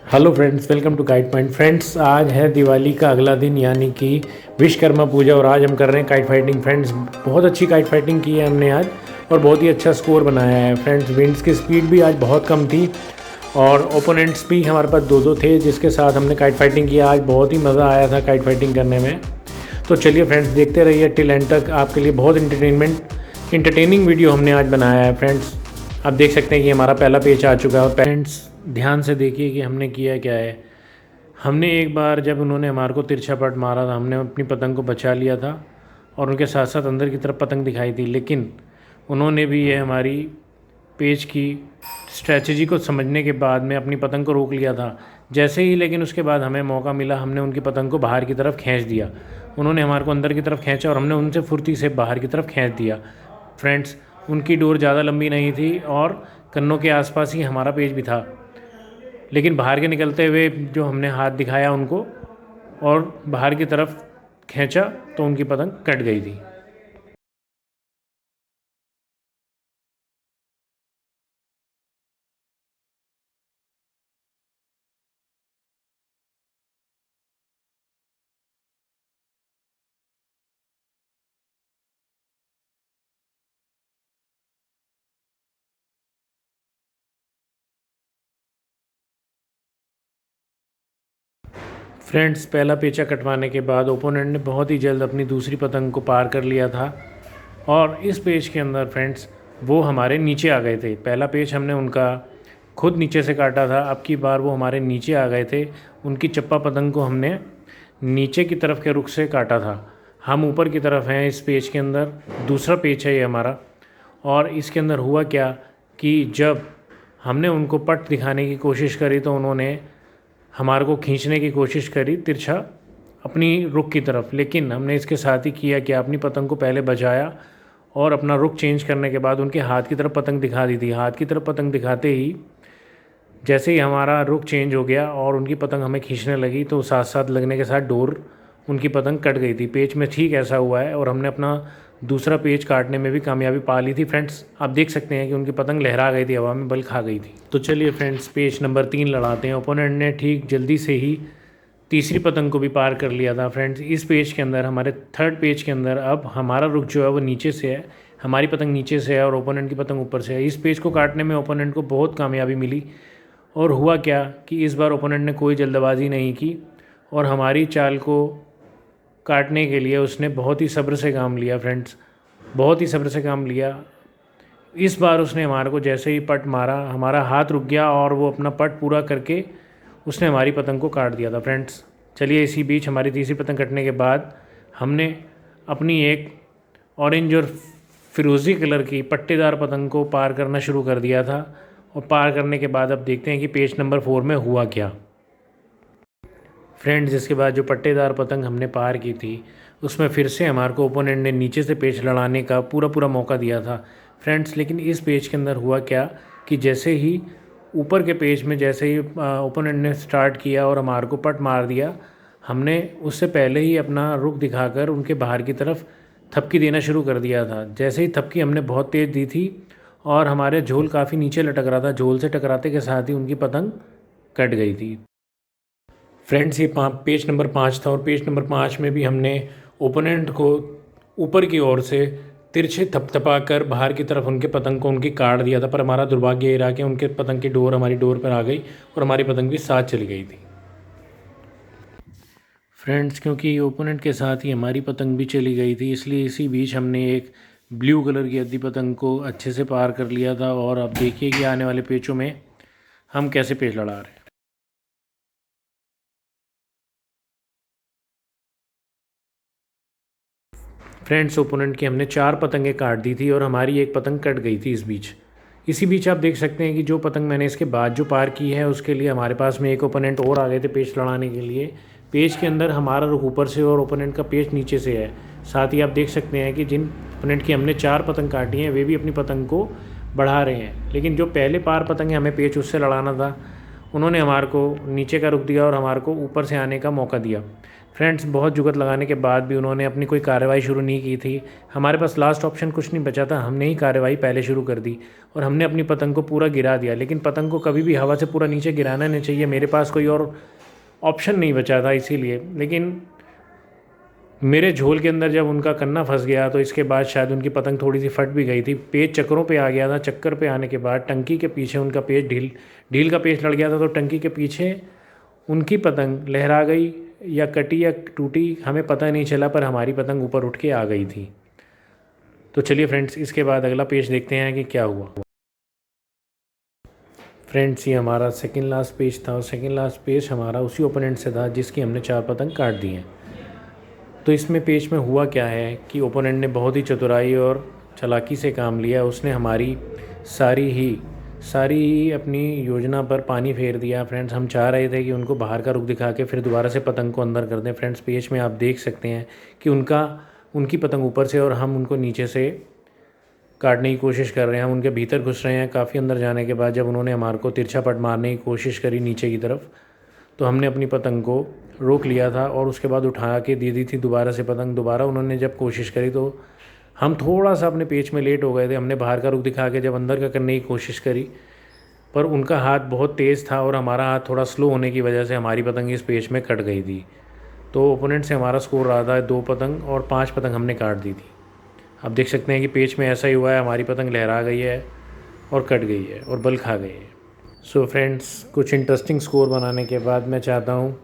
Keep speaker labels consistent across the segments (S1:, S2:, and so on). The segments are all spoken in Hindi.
S1: Hello friends, welcome to Kite Point. Friends, आज है दिवाली का अगला दिन यानी कि विश्वकर्मा पूजा और आज हम कर रहे हैं काइट फाइटिंग। फ्रेंड्स, बहुत अच्छी काइट फाइटिंग की है हमने आज और बहुत ही अच्छा स्कोर बनाया है। फ्रेंड्स, विंड्स की स्पीड भी आज बहुत कम थी और ओपोनेंट्स भी हमारे पास दो दो थे जिसके साथ हमने काइट फाइटिंग किया। आज बहुत ही मज़ा आया था काइट फाइटिंग करने में। तो चलिए फ्रेंड्स, देखते रहिए टिल एंड तक। आपके लिए बहुत इंटरटेनिंग वीडियो हमने आज बनाया है। फ्रेंड्स, आप देख सकते हैं कि हमारा पहला पेज आ चुका है। फ्रेंड्स, ध्यान से देखिए कि हमने किया क्या है। हमने एक बार जब उन्होंने हमारे को तिरछा पट मारा था, हमने अपनी पतंग को बचा लिया था और उनके साथ साथ अंदर की तरफ पतंग दिखाई थी, लेकिन उन्होंने भी ये हमारी पेज की स्ट्रैटेजी को समझने के बाद में अपनी पतंग को रोक लिया था। जैसे ही लेकिन उसके बाद हमें मौका मिला, हमने उनकी पतंग को बाहर की तरफ खींच दिया। उन्होंने हमारे को अंदर की तरफ खींचा और हमने उनसे फुर्ती से बाहर की तरफ खींच दिया। फ्रेंड्स, उनकी डोर ज़्यादा लंबी नहीं थी और कन्नों के आसपास ही हमारा पेज भी था, लेकिन बाहर के निकलते हुए जो हमने हाथ दिखाया उनको और बाहर की तरफ खींचा तो उनकी पतंग कट गई थी। फ्रेंड्स, पहला पेचा कटवाने के बाद ओपोनेंट ने बहुत ही जल्द अपनी दूसरी पतंग को पार कर लिया था और इस पेच के अंदर फ्रेंड्स वो हमारे नीचे आ गए थे। पहला पेच हमने उनका खुद नीचे से काटा था, अब की बार वो हमारे नीचे आ गए थे। उनकी चप्पा पतंग को हमने नीचे की तरफ के रुख से काटा था। हम ऊपर की तरफ हैं इस पेच के अंदर। दूसरा पेच है ये हमारा। और इसके अंदर हुआ क्या कि जब हमने उनको पट दिखाने की कोशिश करी तो उन्होंने हमारे को खींचने की कोशिश करी तिरछा अपनी रुख की तरफ, लेकिन हमने इसके साथ ही किया कि अपनी पतंग को पहले बचाया और अपना रुख चेंज करने के बाद उनके हाथ की तरफ पतंग दिखा दी थी। हाथ की तरफ पतंग दिखाते ही जैसे ही हमारा रुख चेंज हो गया और उनकी पतंग हमें खींचने लगी तो साथ साथ लगने के साथ डोर उनकी पतंग कट गई थी। पेच में ठीक ऐसा हुआ है और हमने अपना दूसरा पेच काटने में भी कामयाबी पा ली थी। फ्रेंड्स, आप देख सकते हैं कि उनकी पतंग लहरा गई थी, हवा में बल खा गई थी। तो चलिए फ्रेंड्स, पेच नंबर 3 लड़ाते हैं। ओपोनेंट ने ठीक जल्दी से ही तीसरी पतंग को भी पार कर लिया था। फ्रेंड्स, इस पेज के अंदर हमारे थर्ड पेज के अंदर अब हमारा रुख जो है वो नीचे से है, हमारी पतंग नीचे से है और ओपोनेंट की पतंग ऊपर से है। इस पेज को काटने में ओपोनेंट को बहुत कामयाबी मिली और हुआ क्या कि इस बार ओपोनेंट ने कोई जल्दबाजी नहीं की और हमारी चाल को काटने के लिए उसने बहुत ही सब्र से काम लिया। फ्रेंड्स, बहुत ही सब्र से काम लिया। इस बार उसने हमारे को जैसे ही पट मारा, हमारा हाथ रुक गया और वो अपना पट पूरा करके उसने हमारी पतंग को काट दिया था। फ्रेंड्स, चलिए इसी बीच हमारी तीसरी पतंग कटने के बाद हमने अपनी एक ऑरेंज और फिरोज़ी कलर की पट्टेदार पतंग को पार करना शुरू कर दिया था और पार करने के बाद अब देखते हैं कि पेज नंबर 4 में हुआ क्या। फ्रेंड्स, इसके बाद जो पट्टेदार पतंग हमने पार की थी उसमें फिर से हमारे को ओपोनेंट ने नीचे से पेच लड़ाने का पूरा मौका दिया था। फ्रेंड्स, लेकिन इस पेज के अंदर हुआ क्या कि जैसे ही ऊपर के पेज में जैसे ही ओपोनेंट ने स्टार्ट किया और हमारे को पट मार दिया, हमने उससे पहले ही अपना रुख दिखाकर उनके बाहर की तरफ थपकी देना शुरू कर दिया था। जैसे ही थपकी हमने बहुत तेज़ दी थी और हमारे झोल काफ़ी नीचे लटक रहा था, झोल से टकराते के साथ ही उनकी पतंग कट गई थी। फ्रेंड्स, ये पेज नंबर 5 था और पेज नंबर 5 में भी हमने ओपोनेंट को ऊपर की ओर से तिरछे थपथपा कर बाहर की तरफ उनके पतंग को उनकी काट दिया था, पर हमारा दुर्भाग्य ये रहा कि उनके पतंग की डोर हमारी डोर पर आ गई और हमारी पतंग भी साथ चली गई थी। फ्रेंड्स, क्योंकि ओपोनेंट के साथ ही हमारी पतंग भी चली गई थी, इसलिए इसी बीच हमने एक ब्लू कलर की अद्दी पतंग को अच्छे से पार कर लिया था और अब देखिए कि आने वाले पेचों में हम कैसे पेच लड़ा रहे हैं। फ्रेंड्स, ओपोनेंट की हमने 4 पतंगें काट दी थी और हमारी एक पतंग कट गई थी इसी बीच आप देख सकते हैं कि जो पतंग मैंने इसके बाद जो पार की है उसके लिए हमारे पास में एक ओपोनेंट और आ गए थे पेच लड़ाने के लिए। पेच के अंदर हमारा रुख ऊपर से और ओपोनेंट का पेच नीचे से है। साथ ही आप देख सकते हैं कि जिन ओपोनेंट की हमने 4 पतंग काटी हैं वे भी अपनी पतंग को बढ़ा रहे हैं, लेकिन जो पहले पार पतंग है हमें पेच उससे लड़ाना था, उन्होंने हमारे को नीचे का रुख दिया और हमारे को ऊपर से आने का मौका दिया। फ्रेंड्स बहुत जुगत लगाने के बाद भी उन्होंने अपनी कोई कार्रवाई शुरू नहीं की थी। हमारे पास लास्ट ऑप्शन कुछ नहीं बचा था, हमने ही कार्रवाई पहले शुरू कर दी और हमने अपनी पतंग को पूरा गिरा दिया। लेकिन पतंग को कभी भी हवा से पूरा नीचे गिराना नहीं चाहिए, मेरे पास कोई और ऑप्शन नहीं बचा था इसीलिए। लेकिन मेरे झोल के अंदर जब उनका कन्ना फंस गया तो इसके बाद शायद उनकी पतंग थोड़ी सी फट भी गई थी। पेच चक्करों पे आ गया था, चक्कर पे आने के बाद टंकी के पीछे उनका पेच ढील का पेच लड़ गया था, तो टंकी के पीछे उनकी पतंग लहरा गई या कटी या टूटी हमें पता नहीं चला, पर हमारी पतंग ऊपर उठ के आ गई थी। तो चलिए फ्रेंड्स, इसके बाद अगला पेच देखते हैं कि क्या हुआ। फ्रेंड्स, ये हमारा सेकंड लास्ट पेच था और सेकंड लास्ट पेच हमारा उसी ओपोनेंट से था जिसकी हमने 4 पतंग काट दी हैं। तो इसमें पेच में हुआ क्या है कि ओपोनेंट ने बहुत ही चतुराई और चालाकी से काम लिया। उसने हमारी सारी ही अपनी योजना पर पानी फेर दिया। फ्रेंड्स, हम चाह रहे थे कि उनको बाहर का रुख दिखा के फिर दोबारा से पतंग को अंदर कर दें। फ्रेंड्स, पेच में आप देख सकते हैं कि उनकी पतंग ऊपर से और हम उनको नीचे से काटने की कोशिश कर रहे हैं। हम उनके भीतर घुस रहे हैं। काफ़ी अंदर जाने के बाद जब उन्होंने हमारे को तिरछा पट मारने की कोशिश करी नीचे की तरफ, तो हमने अपनी पतंग को रोक लिया था और उसके बाद उठा के दे दी थी दोबारा से पतंग। दोबारा उन्होंने जब कोशिश करी तो हम थोड़ा सा अपने पेच में लेट हो गए थे। हमने बाहर का रुख दिखा के जब अंदर का करने की कोशिश करी, पर उनका हाथ बहुत तेज़ था और हमारा हाथ थोड़ा स्लो होने की वजह से हमारी पतंग इस पेच में कट गई थी। तो ओपोनेंट से हमारा स्कोर रहा था 2 पतंग और 5 पतंग हमने काट दी थी। आप देख सकते हैं कि पेच में ऐसा ही हुआ है, हमारी पतंग लहरा गई है और कट गई है और बल खा गई है। सो फ्रेंड्स, कुछ इंटरेस्टिंग स्कोर बनाने के बाद मैं चाहता हूँ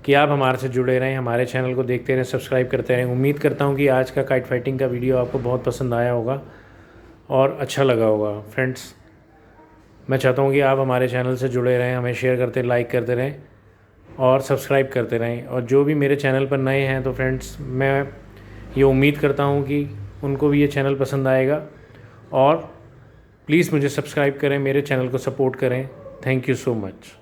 S1: कि आप हमारे से जुड़े रहें, हमारे चैनल को देखते रहें, सब्सक्राइब करते रहें। उम्मीद करता हूँ कि आज का काइट फाइटिंग का वीडियो आपको बहुत पसंद आया होगा और अच्छा लगा होगा। फ्रेंड्स, मैं चाहता हूँ कि आप हमारे चैनल से जुड़े रहें, हमें शेयर करते, लाइक करते रहें और सब्सक्राइब करते रहें। और जो भी मेरे चैनल पर नए हैं तो फ्रेंड्स, मैं ये उम्मीद करता हूँ कि उनको भी ये चैनल पसंद आएगा और प्लीज़ मुझे सब्सक्राइब करें, मेरे चैनल को सपोर्ट करें। Thank you so much.